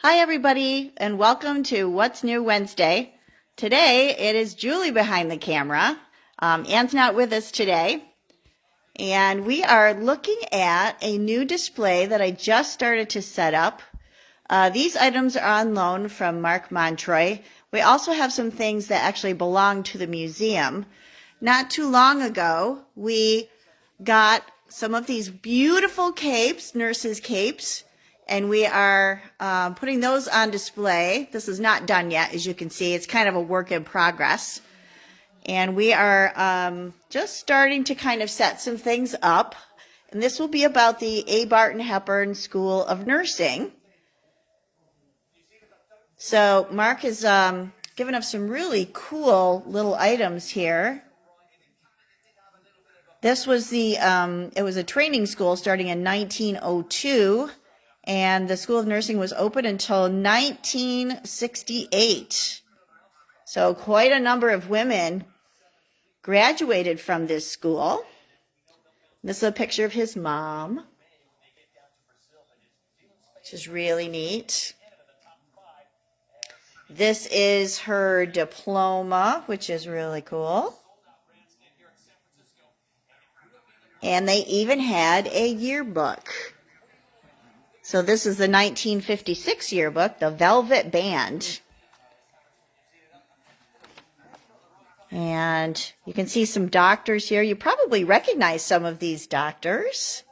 Hi, everybody, and welcome to What's New Wednesday. Today, it is Julie behind the camera. Anne's not with us today. And we are looking at a new display that I just started to set up. These items are on loan from Mark Montroy. We also have some things that actually belong to the museum. Not too long ago, we got some of these beautiful capes, nurses' capes, and we are putting those on display. This is not done yet, as you can see. It's kind of a work in progress. And we are just starting to kind of set some things up. And this will be about the A. Barton Hepburn School of Nursing. So Mark has given us some really cool little items here. This was it was a training school starting in 1902, and the School of Nursing was open until 1968. So quite a number of women graduated from this school. This is a picture of his mom, which is really neat. This is her diploma, which is really cool. And they even had a yearbook. So this is the 1956 yearbook, the Velvet Band. And you can see some doctors here. You probably recognize some of these doctors.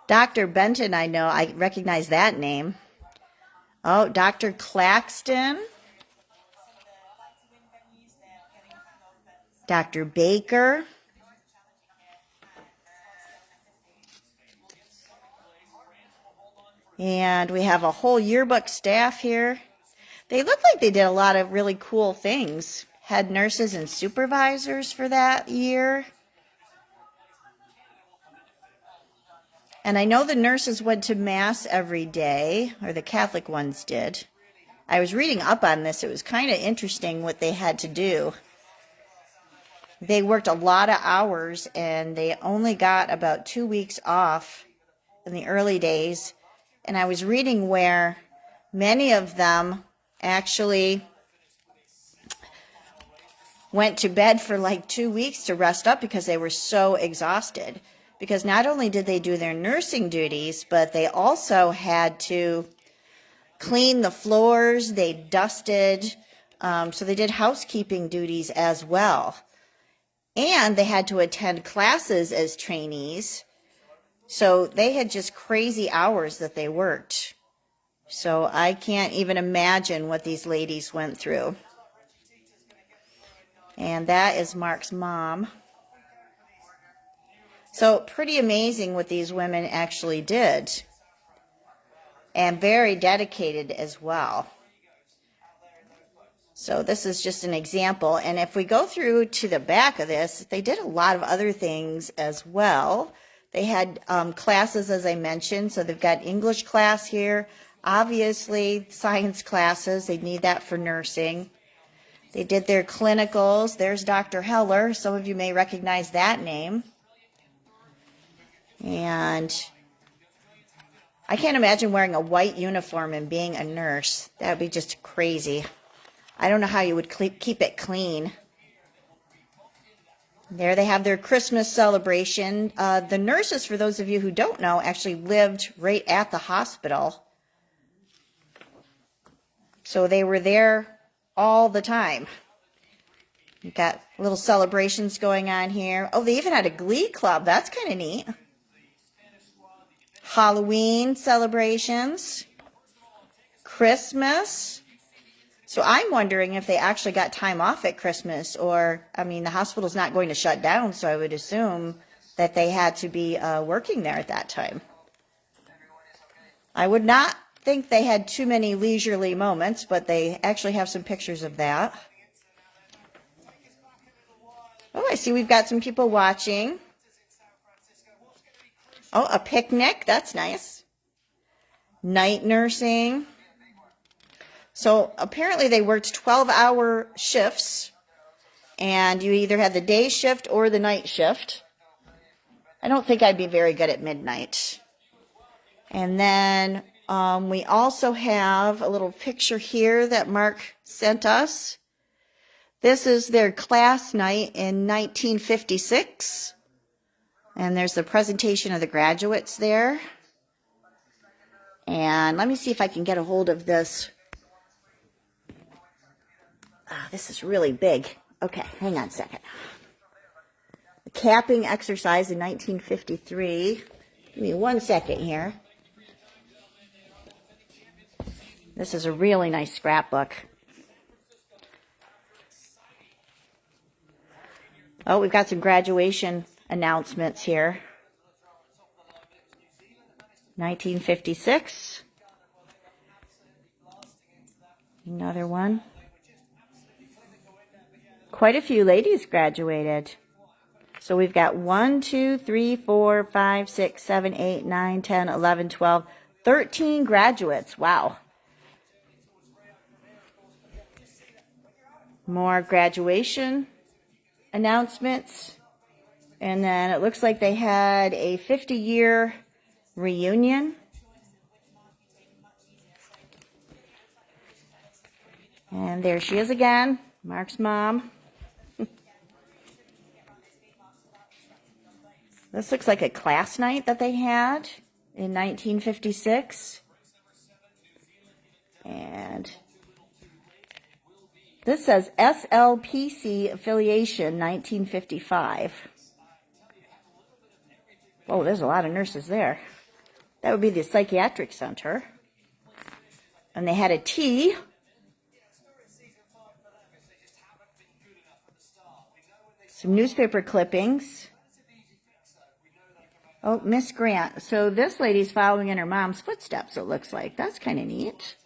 Dr. Benton, I recognize that name. Oh, Dr. Claxton. Dr. Baker. And we have a whole yearbook staff here. They look like they did a lot of really cool things. Had nurses and supervisors for that year. And I know the nurses went to Mass every day, or the Catholic ones did. I was reading up on this. It was kind of interesting what they had to do. They worked a lot of hours, and they only got about 2 weeks off in the early days. And I was reading where many of them actually went to bed for like 2 weeks to rest up because they were so exhausted. Because not only did they do their nursing duties, but they also had to clean the floors, they dusted, so they did housekeeping duties as well. And they had to attend classes as trainees. So they had just crazy hours that they worked. So I can't even imagine what these ladies went through. And that is Mark's mom. So pretty amazing what these women actually did. And very dedicated as well. So this is just an example. And if we go through to the back of this, they did a lot of other things as well. They had classes, as I mentioned. So they've got English class here. Obviously, science classes. They need that for nursing. They did their clinicals. There's Dr. Heller. Some of you may recognize that name. And I can't imagine wearing a white uniform and being a nurse. That would be just crazy. I don't know how you would keep it clean. There they have their Christmas celebration. The nurses, for those of you who don't know, actually lived right at the hospital. So they were there all the time. You've got little celebrations going on here. Oh, they even had a glee club. That's kind of neat. Halloween celebrations. Christmas. So I'm wondering if they actually got time off at Christmas, or, I mean, the hospital's not going to shut down, so I would assume that they had to be working there at that time. I would not think they had too many leisurely moments, but they actually have some pictures of that. Oh, I see we've got some people watching. Oh, a picnic. That's nice. Night nursing. So apparently they worked 12-hour shifts, and you either had the day shift or the night shift. I don't think I'd be very good at midnight. And then We also have a little picture here that Mark sent us. This is their class night in 1956. And there's the presentation of the graduates there. And let me see if I can get a hold of this. This is really big. Okay, hang on a second. The capping exercise in 1953. Give me 1 second here. This is a really nice scrapbook. Oh, we've got some graduation announcements here. 1956. Another one. Quite a few ladies graduated. So we've got 1, 2, 3, 4, 5, 6, 7, 8, 9, 10, 11, 12, 13 graduates. Wow. More graduation announcements. And then it looks like they had a 50-year reunion. And there she is again, Mark's mom. This looks like a class night that they had in 1956. And this says SLPC affiliation 1955. Oh, there's a lot of nurses there. That would be the psychiatric center. And they had a tea. Some newspaper clippings. Oh, Miss Grant. So this lady's following in her mom's footsteps, it looks like. That's kind of neat.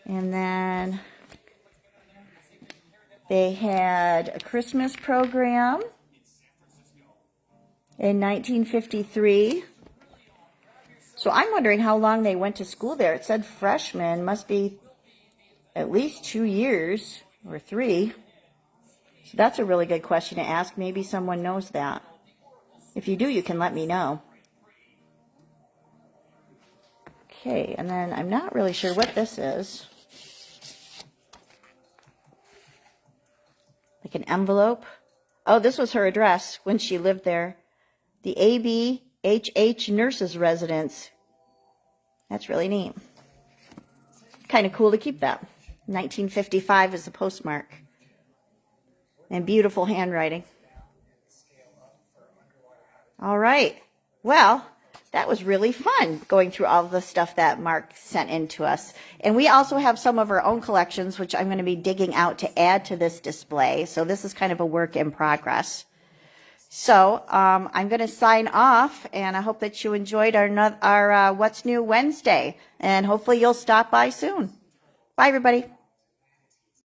And then they had a Christmas program in 1953. So I'm wondering how long they went to school there. It said freshmen, must be at least 2 years or 3. So that's a really good question to ask. Maybe someone knows that. If you do, you can let me know. Okay, and then I'm not really sure what this is. Like an envelope. Oh, this was her address when she lived there. The ABHH Nurses Residence. That's really neat. Kind of cool to keep that. 1955 is the postmark. And beautiful handwriting. All right. Well, that was really fun going through all the stuff that Mark sent in to us. And we also have some of our own collections, which I'm going to be digging out to add to this display. So this is kind of a work in progress. So I'm going to sign off, and I hope that you enjoyed our What's New Wednesday. And hopefully you'll stop by soon. Bye, everybody.